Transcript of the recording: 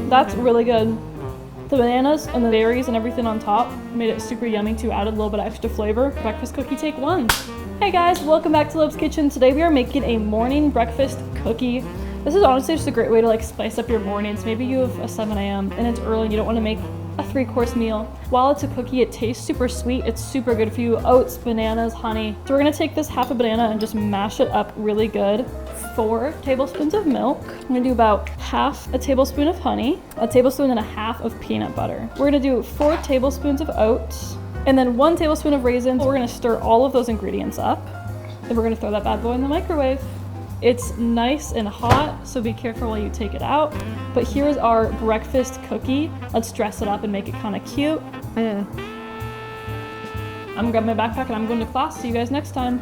That's really good. The bananas and the berries and everything on top made it super yummy too, added a little bit of extra flavor. Breakfast cookie take 1. Hey guys, welcome back to Lopes Kitchen. Today we are making a morning breakfast cookie. This is honestly just a great way to like spice up your mornings. Maybe you have a 7 a.m. and it's early and you don't want to make a 3-course meal. While it's a cookie, it tastes super sweet. It's super good for you. Oats, bananas, honey. So we're gonna take this half a banana and just mash it up really good. 4 tablespoons of milk. I'm gonna do about half a tablespoon of honey, a tablespoon and a half of peanut butter. We're gonna do 4 tablespoons of oats, and then 1 tablespoon of raisins. We're gonna stir all of those ingredients up, and we're gonna throw that bad boy in the microwave. It's nice and hot, so be careful while you take it out. But here is our breakfast cookie. Let's dress it up and make it kind of cute. I'm gonna grab my backpack and I'm going to class. See you guys next time.